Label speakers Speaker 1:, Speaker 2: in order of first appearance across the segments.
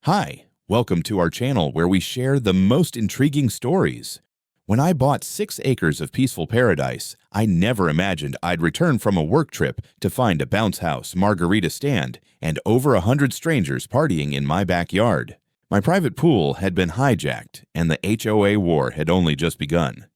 Speaker 1: Hi, welcome to our channel where we share the most intriguing stories. When I bought 6 acres of peaceful paradise, I never imagined I'd return from a work trip to find a bounce house, margarita stand, and over 100 strangers partying in my backyard. My private pool had been hijacked, and the HOA war had only just begun.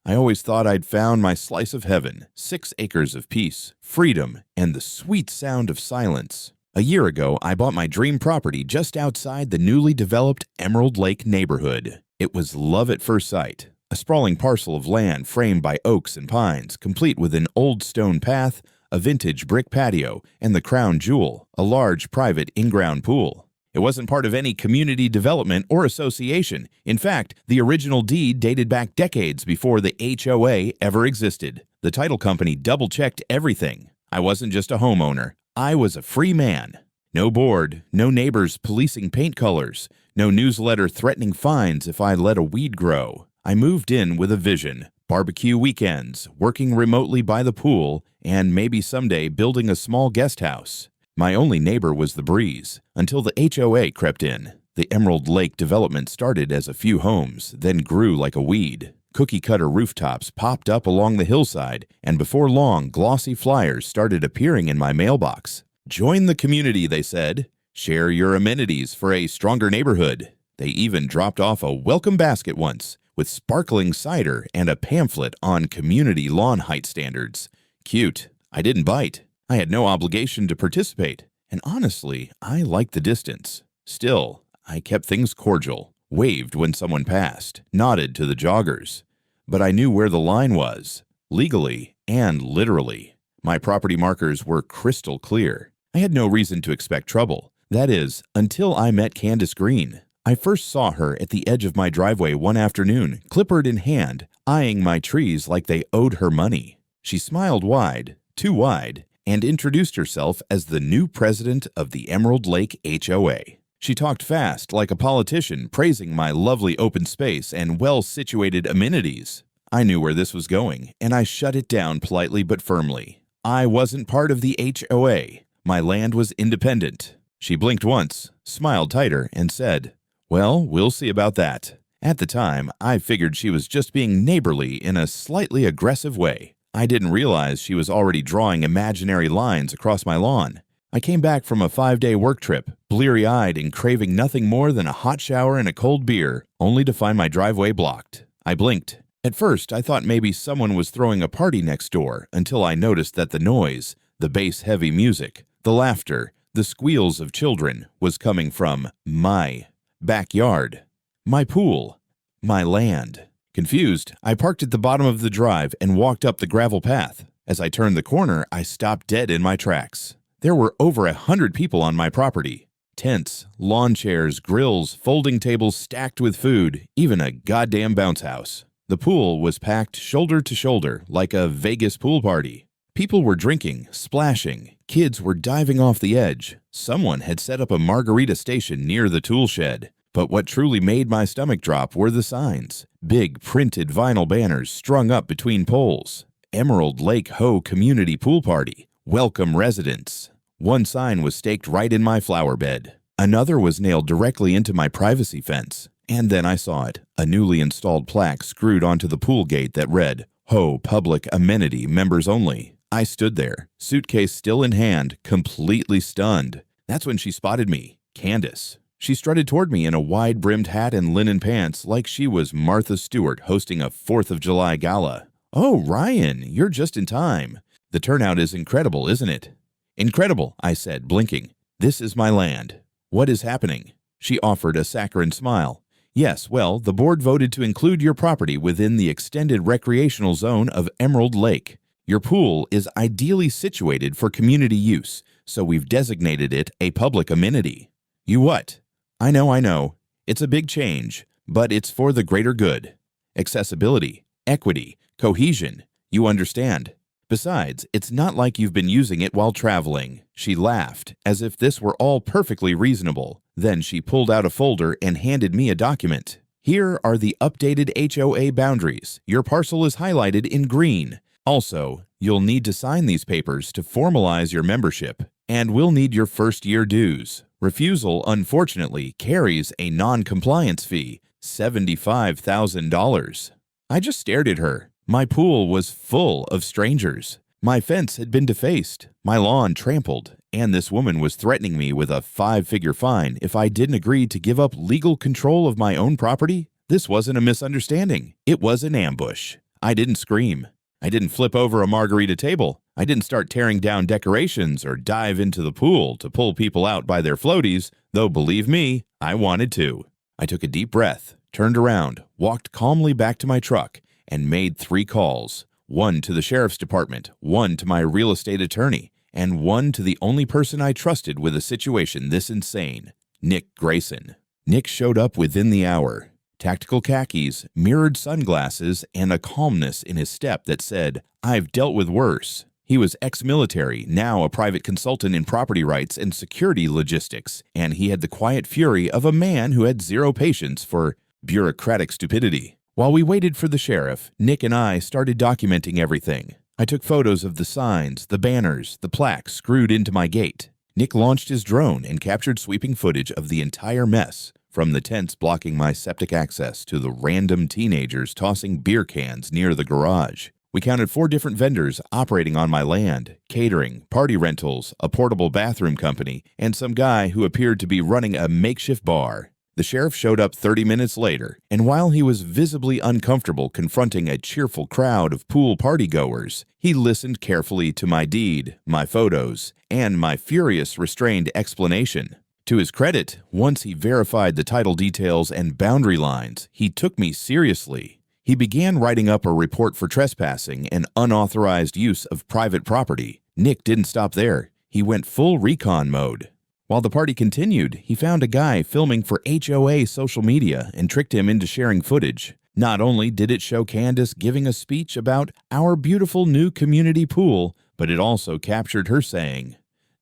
Speaker 1: I always thought I'd found my slice of heaven, 6 acres of peace, freedom, and the sweet sound of silence. A year ago, I bought my dream property just outside the newly developed Emerald Lake neighborhood. It was love at first sight, a sprawling parcel of land framed by oaks and pines, complete with an old stone path, a vintage brick patio, and the crown jewel, a large private in-ground pool. It wasn't part of any community development or association. In fact, the original deed dated back decades before the HOA ever existed. The title company double-checked everything. I wasn't just a homeowner. I was a free man. No board, no neighbors policing paint colors, no newsletter threatening fines if I let a weed grow. I moved in with a vision: barbecue weekends, working remotely by the pool, and maybe someday building a small guest house. My only neighbor was the breeze, until the HOA crept in. The Emerald Lake development started as a few homes, then grew like a weed. Cookie-cutter rooftops popped up along the hillside, and before long, glossy flyers started appearing in my mailbox. Join the community, they said. Share your amenities for a stronger neighborhood. They even dropped off a welcome basket once, with sparkling cider and a pamphlet on community lawn height standards. Cute. I didn't bite. I had no obligation to participate, and honestly, I liked the distance. Still, I kept things cordial. Waved when someone passed, nodded to the joggers. But I knew where the line was, legally and literally. My property markers were crystal clear. I had no reason to expect trouble. That is, until I met Candace Green. I first saw her at the edge of my driveway one afternoon, clipboard in hand, eyeing my trees like they owed her money. She smiled wide, too wide, and introduced herself as the new president of the Emerald Lake HOA. She talked fast, like a politician, praising my lovely open space and well-situated amenities. I knew where this was going, and I shut it down politely but firmly. I wasn't part of the HOA. My land was independent. She blinked once, smiled tighter, and said, "Well, we'll see about that." At the time, I figured she was just being neighborly in a slightly aggressive way. I didn't realize she was already drawing imaginary lines across my lawn. I came back from a 5-day work trip, bleary-eyed and craving nothing more than a hot shower and a cold beer, only to find my driveway blocked. I blinked. At first, I thought maybe someone was throwing a party next door until I noticed that the noise, the bass-heavy music, the laughter, the squeals of children was coming from my backyard, my pool, my land. Confused, I parked at the bottom of the drive and walked up the gravel path. As I turned the corner, I stopped dead in my tracks. There were over 100 people on my property. Tents, lawn chairs, grills, folding tables stacked with food, even a goddamn bounce house. The pool was packed shoulder to shoulder like a Vegas pool party. People were drinking, splashing. Kids were diving off the edge. Someone had set up a margarita station near the tool shed. But what truly made my stomach drop were the signs. Big printed vinyl banners strung up between poles. Emerald Lake HOA Community Pool Party. Welcome residents. One sign was staked right in my flower bed. Another was nailed directly into my privacy fence. And then I saw it, a newly installed plaque screwed onto the pool gate that read, HOA Public Amenity Members Only. I stood there, suitcase still in hand, completely stunned. That's when she spotted me, Candace. She strutted toward me in a wide-brimmed hat and linen pants like she was Martha Stewart hosting a 4th of July gala. "Oh, Ryan, you're just in time. The turnout is incredible, isn't it?" "Incredible," I said, blinking. "This is my land. What is happening?" She offered a saccharine smile. "Yes, well, the board voted to include your property within the extended recreational zone of Emerald Lake. Your pool is ideally situated for community use, so we've designated it a public amenity." "You what?" I know. It's a big change, but it's for the greater good. Accessibility, equity, cohesion. You understand. Besides, it's not like you've been using it while traveling." She laughed, as if this were all perfectly reasonable. Then she pulled out a folder and handed me a document. "Here are the updated HOA boundaries. Your parcel is highlighted in green. Also, you'll need to sign these papers to formalize your membership, and we'll need your first year dues. Refusal, unfortunately, carries a non-compliance fee, $75,000. I just stared at her. My pool was full of strangers. My fence had been defaced, my lawn trampled, and this woman was threatening me with a 5-figure fine if I didn't agree to give up legal control of my own property. This wasn't a misunderstanding. It was an ambush. I didn't scream. I didn't flip over a margarita table. I didn't start tearing down decorations or dive into the pool to pull people out by their floaties, though believe me, I wanted to. I took a deep breath, turned around, walked calmly back to my truck, and made 3 calls. 1 to the sheriff's department, 1 to my real estate attorney, and 1 to the only person I trusted with a situation this insane, Nick Grayson. Nick showed up within the hour. Tactical khakis, mirrored sunglasses, and a calmness in his step that said, "I've dealt with worse." He was ex-military, now a private consultant in property rights and security logistics, and he had the quiet fury of a man who had 0 patience for bureaucratic stupidity. While we waited for the sheriff, Nick and I started documenting everything. I took photos of the signs, the banners, the plaques screwed into my gate. Nick launched his drone and captured sweeping footage of the entire mess, from the tents blocking my septic access to the random teenagers tossing beer cans near the garage. We counted 4 different vendors operating on my land: catering, party rentals, a portable bathroom company, and some guy who appeared to be running a makeshift bar. The sheriff showed up 30 minutes later, and while he was visibly uncomfortable confronting a cheerful crowd of pool partygoers, he listened carefully to my deed, my photos, and my furious, restrained explanation. To his credit, once he verified the title details and boundary lines, he took me seriously. He began writing up a report for trespassing and unauthorized use of private property. Nick didn't stop there. He went full recon mode. While the party continued, he found a guy filming for HOA social media and tricked him into sharing footage. Not only did it show Candace giving a speech about our beautiful new community pool, but it also captured her saying,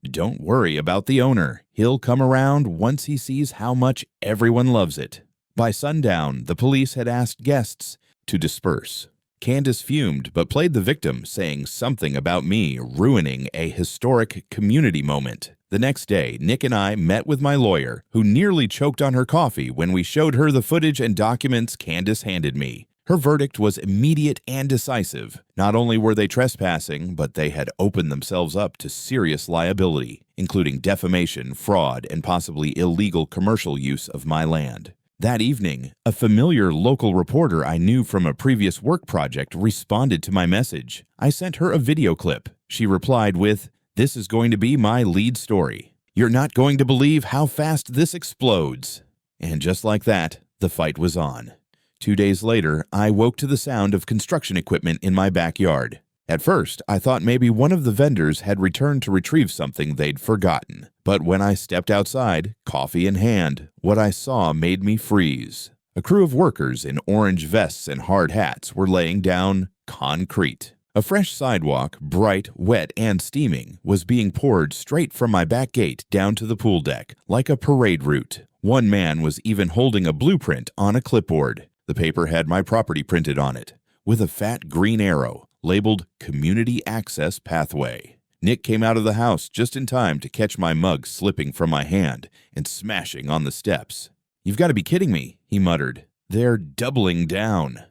Speaker 1: "Don't worry about the owner. He'll come around once he sees how much everyone loves it." By sundown, the police had asked guests to disperse. Candace fumed but played the victim, saying something about me ruining a historic community moment. The next day, Nick and I met with my lawyer, who nearly choked on her coffee when we showed her the footage and documents Candace handed me. Her verdict was immediate and decisive. Not only were they trespassing, but they had opened themselves up to serious liability, including defamation, fraud, and possibly illegal commercial use of my land. That evening, a familiar local reporter I knew from a previous work project responded to my message. I sent her a video clip. She replied with, "This is going to be my lead story. You're not going to believe how fast this explodes." And just like that, the fight was on. 2 days later, I woke to the sound of construction equipment in my backyard. At first, I thought maybe one of the vendors had returned to retrieve something they'd forgotten. But when I stepped outside, coffee in hand, what I saw made me freeze. A crew of workers in orange vests and hard hats were laying down concrete. A fresh sidewalk, bright, wet, and steaming, was being poured straight from my back gate down to the pool deck, like a parade route. One man was even holding a blueprint on a clipboard. The paper had my property printed on it, with a fat green arrow labeled Community Access Pathway. Nick came out of the house just in time to catch my mug slipping from my hand and smashing on the steps. "You've got to be kidding me," he muttered. "They're doubling down."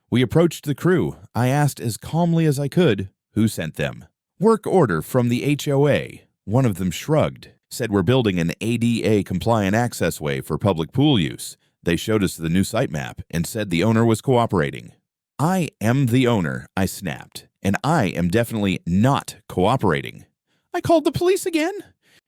Speaker 1: We approached the crew. I asked as calmly as I could, "Who sent them?" "Work order from the HOA. One of them shrugged, said we're building an ADA-compliant accessway for public pool use. They showed us the new site map and said the owner was cooperating. "I am the owner," I snapped, "and I am definitely not cooperating." "I called the police again."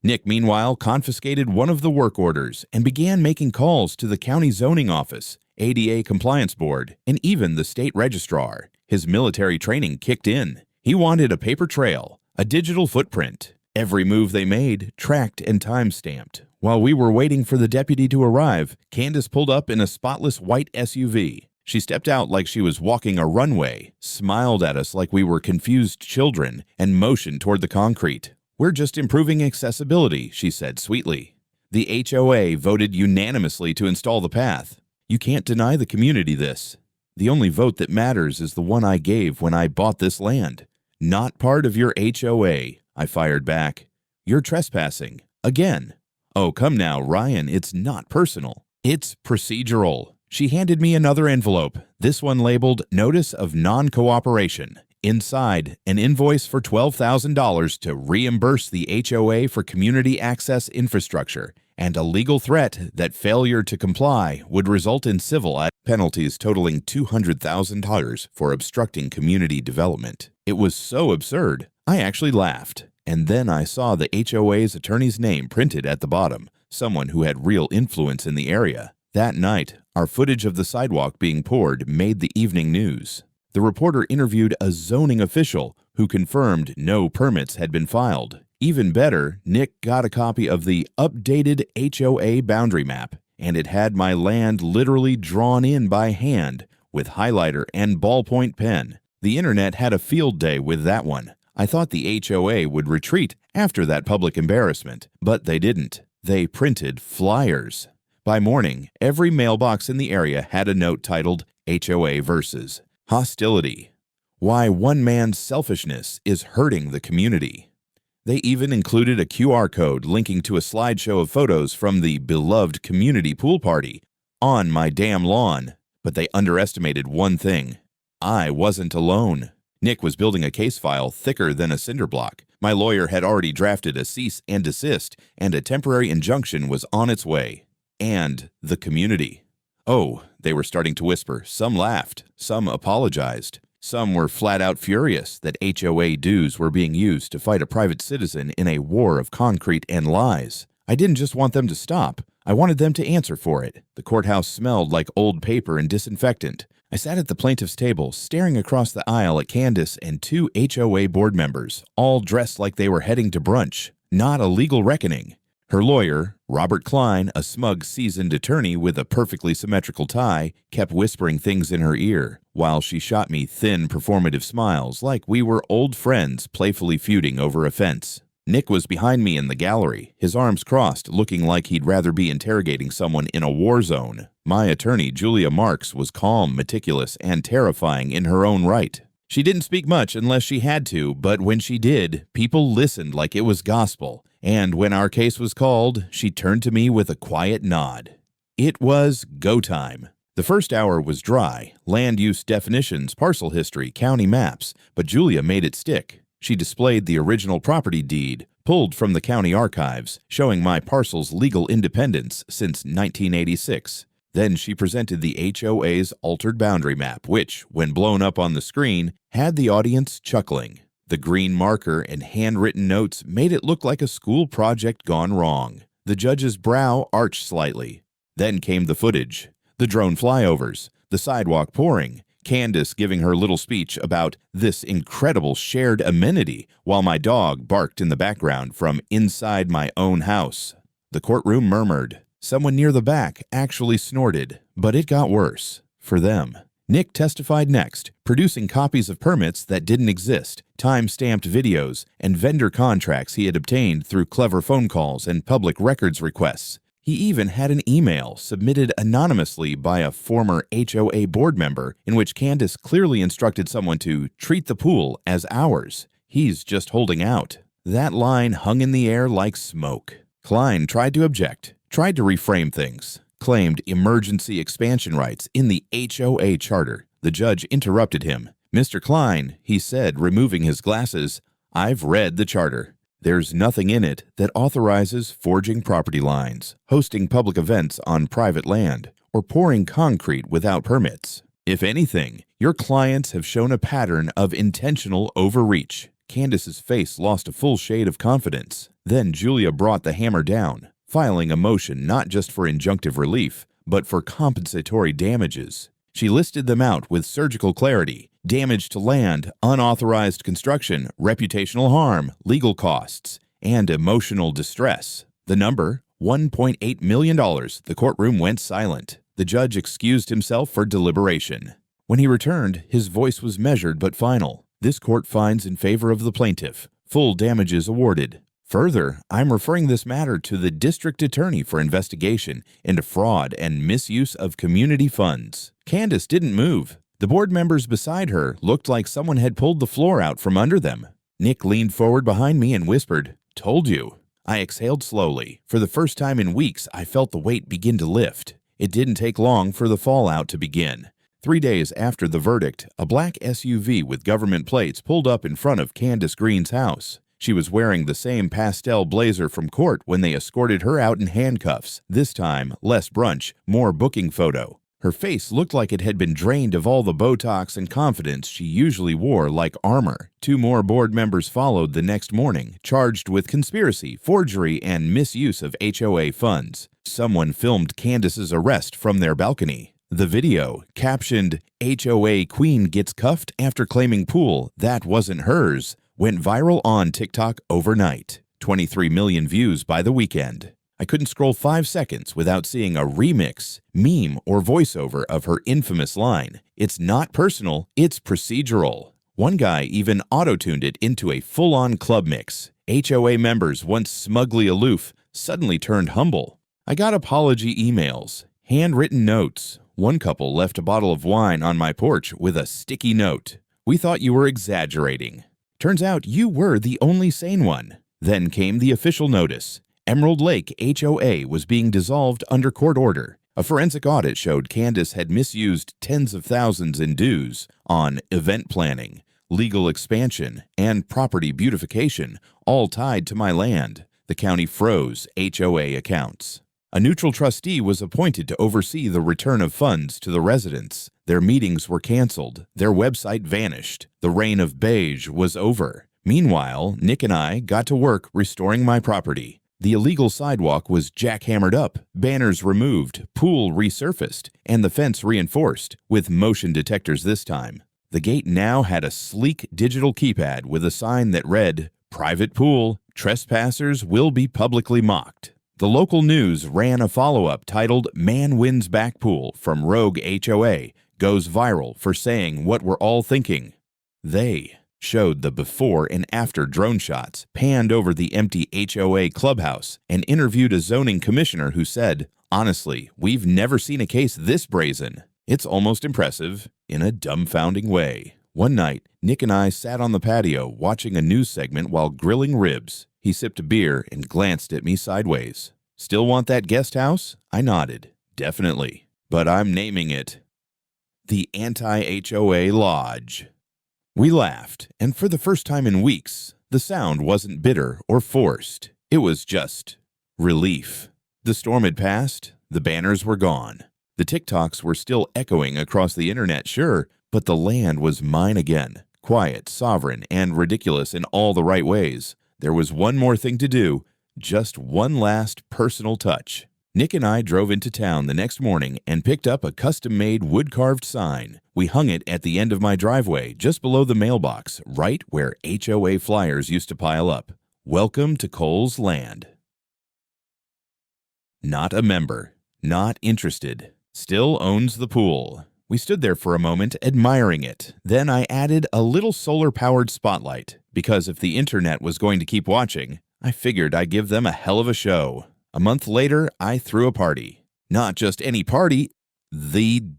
Speaker 1: Nick, meanwhile, confiscated one of the work orders and began making calls to the county zoning office, ADA compliance board, and even the state registrar. His military training kicked in. He wanted a paper trail, a digital footprint. Every move they made, tracked and time-stamped. While we were waiting for the deputy to arrive, Candace pulled up in a spotless white SUV. She stepped out like she was walking a runway, smiled at us like we were confused children, and motioned toward the concrete. "We're just improving accessibility," she said sweetly. "The HOA voted unanimously to install the path. You can't deny the community this. The only vote that matters is the one I gave when I bought this land. Not part of your HOA," I fired back. "You're trespassing. Again. "Oh, come now, Ryan, it's not personal. It's procedural." She handed me another envelope, this one labeled Notice of Non-Cooperation. Inside, an invoice for $12,000 to reimburse the HOA for community access infrastructure, and a legal threat that failure to comply would result in civil penalties totaling $200,000 for obstructing community development. It was so absurd, I actually laughed. And then I saw the HOA's attorney's name printed at the bottom, someone who had real influence in the area. That night, our footage of the sidewalk being poured made the evening news. The reporter interviewed a zoning official who confirmed no permits had been filed. Even better, Nick got a copy of the updated HOA boundary map, and it had my land literally drawn in by hand with highlighter and ballpoint pen. The internet had a field day with that one. I thought the HOA would retreat after that public embarrassment, but they didn't. They printed flyers. By morning, every mailbox in the area had a note titled HOA versus Hostility. Why one man's selfishness is hurting the community. They even included a QR code linking to a slideshow of photos from the beloved community pool party on my damn lawn. But they underestimated one thing. I wasn't alone. Nick was building a case file thicker than a cinder block. My lawyer had already drafted a cease and desist, and a temporary injunction was on its way. And the community. Oh, they were starting to whisper. Some laughed. Some apologized. Some were flat out furious that HOA dues were being used to fight a private citizen in a war of concrete and lies. I didn't just want them to stop. I wanted them to answer for it. The courthouse smelled like old paper and disinfectant. I sat at the plaintiff's table, staring across the aisle at Candace and two HOA board members, all dressed like they were heading to brunch. Not a legal reckoning. Her lawyer, Robert Klein, a smug, seasoned attorney with a perfectly symmetrical tie, kept whispering things in her ear, while she shot me thin, performative smiles like we were old friends playfully feuding over a fence. Nick was behind me in the gallery, his arms crossed, looking like he'd rather be interrogating someone in a war zone. My attorney, Julia Marks, was calm, meticulous, and terrifying in her own right. She didn't speak much unless she had to, but when she did, people listened like it was gospel. And when our case was called, she turned to me with a quiet nod. It was go time. The first hour was dry, land use definitions, parcel history, county maps, but Julia made it stick. She displayed the original property deed, pulled from the county archives, showing my parcel's legal independence since 1986. Then she presented the HOA's altered boundary map, which, when blown up on the screen, had the audience chuckling. The green marker and handwritten notes made it look like a school project gone wrong. The judge's brow arched slightly. Then came the footage. The drone flyovers, the sidewalk pouring, Candace giving her little speech about this incredible shared amenity while my dog barked in the background from inside my own house. The courtroom murmured. Someone near the back actually snorted, but it got worse for them. Nick testified next, producing copies of permits that didn't exist, time-stamped videos, and vendor contracts he had obtained through clever phone calls and public records requests. He even had an email submitted anonymously by a former HOA board member in which Candace clearly instructed someone to treat the pool as ours. He's just holding out. That line hung in the air like smoke. Klein tried to object, tried to reframe things, claimed emergency expansion rights in the HOA charter. The judge interrupted him. "Mr. Klein," he said, removing his glasses, "I've read the charter. There's nothing in it that authorizes forging property lines, hosting public events on private land, or pouring concrete without permits. If anything, your clients have shown a pattern of intentional overreach." Candace's face lost a full shade of confidence. Then Julia brought the hammer down, filing a motion not just for injunctive relief, but for compensatory damages. She listed them out with surgical clarity: damage to land, unauthorized construction, reputational harm, legal costs, and emotional distress. The number, $1.8 million. The courtroom went silent. The judge excused himself for deliberation. When he returned, his voice was measured but final. "This court finds in favor of the plaintiff. Full damages awarded. Further, I'm referring this matter to the district attorney for investigation into fraud and misuse of community funds." Candace didn't move. The board members beside her looked like someone had pulled the floor out from under them. Nick leaned forward behind me and whispered, "Told you." I exhaled slowly. For the first time in weeks, I felt the weight begin to lift. It didn't take long for the fallout to begin. 3 days after the verdict, a black SUV with government plates pulled up in front of Candace Green's house. She was wearing the same pastel blazer from court when they escorted her out in handcuffs. This time, less brunch, more booking photo. Her face looked like it had been drained of all the Botox and confidence she usually wore like armor. 2 more board members followed the next morning, charged with conspiracy, forgery, and misuse of HOA funds. Someone filmed Candace's arrest from their balcony. The video, captioned, "HOA Queen Gets Cuffed After Claiming Pool That Wasn't Hers," went viral on TikTok overnight. 23 million views by the weekend. I couldn't scroll 5 seconds without seeing a remix, meme, or voiceover of her infamous line, "It's not personal, it's procedural." One guy even auto-tuned it into a full-on club mix. HOA members, once smugly aloof, suddenly turned humble. I got apology emails, handwritten notes. One couple left a bottle of wine on my porch with a sticky note. "We thought you were exaggerating. Turns out you were the only sane one." Then came the official notice. Emerald Lake HOA was being dissolved under court order. A forensic audit showed Candace had misused tens of thousands in dues on event planning, legal expansion, and property beautification, all tied to my land. The county froze HOA accounts. A neutral trustee was appointed to oversee the return of funds to the residents. Their meetings were canceled. Their website vanished. The reign of beige was over. Meanwhile, Nick and I got to work restoring my property. The illegal sidewalk was jackhammered up, banners removed, pool resurfaced, and the fence reinforced, with motion detectors this time. The gate now had a sleek digital keypad with a sign that read, "Private pool. Trespassers will be publicly mocked." The local news ran a follow-up titled "Man Wins Back Pool from Rogue HOA Goes Viral for Saying What We're All Thinking." They showed the before and after drone shots, panned over the empty HOA clubhouse, and interviewed a zoning commissioner who said, "Honestly, we've never seen a case this brazen. It's almost impressive in a dumbfounding way." One night, Nick and I sat on the patio watching a news segment while grilling ribs. He sipped a beer and glanced at me sideways. "Still want that guest house?" I nodded. "Definitely. But I'm naming it the Anti-HOA Lodge." We laughed, and for the first time in weeks, the sound wasn't bitter or forced. It was just relief. The storm had passed. The banners were gone. The TikToks were still echoing across the internet, sure, but the land was mine again. Quiet, sovereign, and ridiculous in all the right ways. There was one more thing to do, just one last personal touch. Nick and I drove into town the next morning and picked up a custom-made wood-carved sign. We hung it at the end of my driveway, just below the mailbox, right where HOA flyers used to pile up. "Welcome to Cole's Land." Not a member. Not interested. Still owns the pool. We stood there for a moment, admiring it. Then I added a little solar-powered spotlight, because if the internet was going to keep watching, I figured I'd give them a hell of a show. A month later, I threw a party. Not just any party,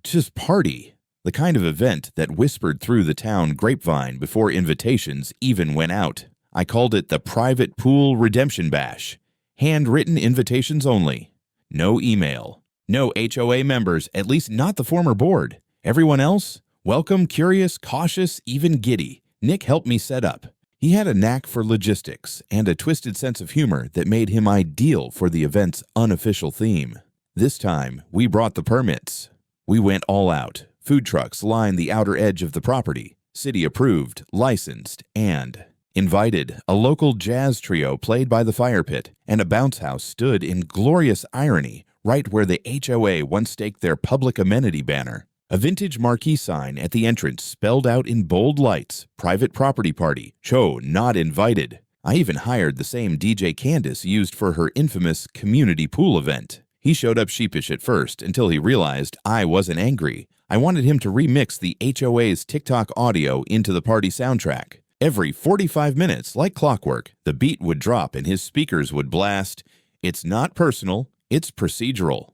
Speaker 1: just party. The kind of event that whispered through the town grapevine before invitations even went out. I called it the Private Pool Redemption Bash. Handwritten invitations only. No email. No HOA members, at least not the former board. Everyone else? Welcome, curious, cautious, even giddy. Nick helped me set up. He had a knack for logistics and a twisted sense of humor that made him ideal for the event's unofficial theme. This time, we brought the permits. We went all out. Food trucks lined the outer edge of the property. City approved, licensed, and invited. A local jazz trio played by the fire pit, and a bounce house stood in glorious irony right where the HOA once staked their public amenity banner. A vintage marquee sign at the entrance spelled out in bold lights, "Private Property Party, Cho Not Invited." I even hired the same DJ Candace used for her infamous community pool event. He showed up sheepish at first until he realized I wasn't angry. I wanted him to remix the HOA's TikTok audio into the party soundtrack. Every 45 minutes, like clockwork, the beat would drop and his speakers would blast, "It's not personal, it's procedural."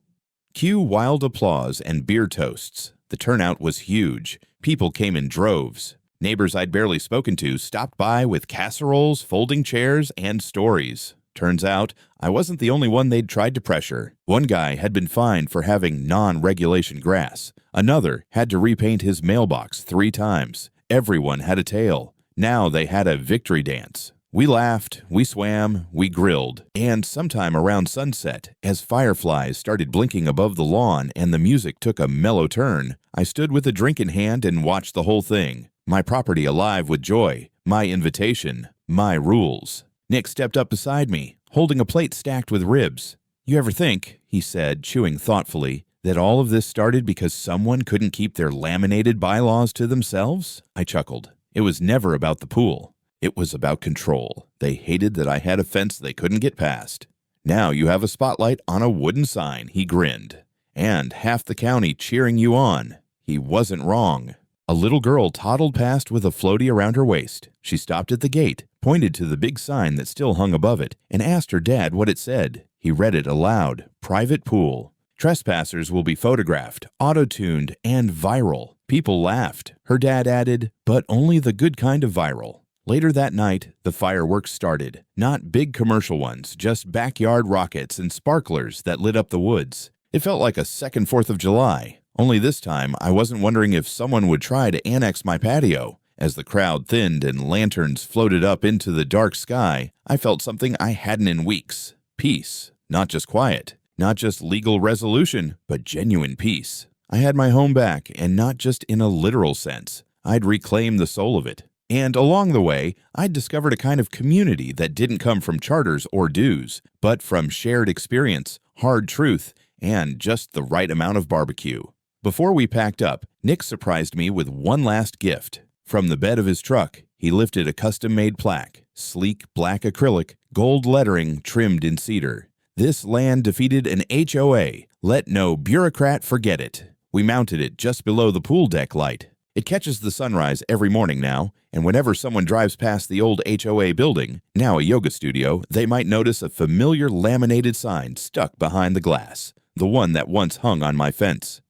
Speaker 1: Cue wild applause and beer toasts. The turnout was huge. People came in droves. Neighbors I'd barely spoken to stopped by with casseroles, folding chairs, and stories. Turns out, I wasn't the only one they'd tried to pressure. One guy had been fined for having non-regulation grass. Another had to repaint his mailbox 3 times. Everyone had a tale. Now they had a victory dance. We laughed, we swam, we grilled, and sometime around sunset, as fireflies started blinking above the lawn and the music took a mellow turn, I stood with a drink in hand and watched the whole thing. My property alive with joy, my invitation, my rules. Nick stepped up beside me, holding a plate stacked with ribs. "You ever think," he said, chewing thoughtfully, "that all of this started because someone couldn't keep their laminated bylaws to themselves?" I chuckled. It was never about the pool. It was about control. They hated that I had a fence they couldn't get past. "Now you have a spotlight on a wooden sign," he grinned. "And half the county cheering you on." He wasn't wrong. A little girl toddled past with a floaty around her waist. She stopped at the gate, pointed to the big sign that still hung above it, and asked her dad what it said. He read it aloud. "Private pool. Trespassers will be photographed, auto-tuned, and viral." People laughed. Her dad added, "But only the good kind of viral." Later that night, the fireworks started. Not big commercial ones, just backyard rockets and sparklers that lit up the woods. It felt like a second 4th of July. Only this time, I wasn't wondering if someone would try to annex my patio. As the crowd thinned and lanterns floated up into the dark sky, I felt something I hadn't in weeks. Peace. Not just quiet. Not just legal resolution, but genuine peace. I had my home back, and not just in a literal sense. I'd reclaimed the soul of it. And along the way, I'd discovered a kind of community that didn't come from charters or dues, but from shared experience, hard truth, and just the right amount of barbecue. Before we packed up, Nick surprised me with one last gift. From the bed of his truck, he lifted a custom-made plaque, sleek black acrylic, gold lettering trimmed in cedar. "This land defeated an HOA. Let no bureaucrat forget it." We mounted it just below the pool deck light. It catches the sunrise every morning now, and whenever someone drives past the old HOA building, now a yoga studio, they might notice a familiar laminated sign stuck behind the glass, the one that once hung on my fence.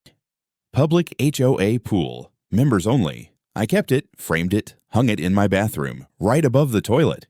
Speaker 1: "Public HOA pool. Members only." I kept it, framed it, hung it in my bathroom, right above the toilet.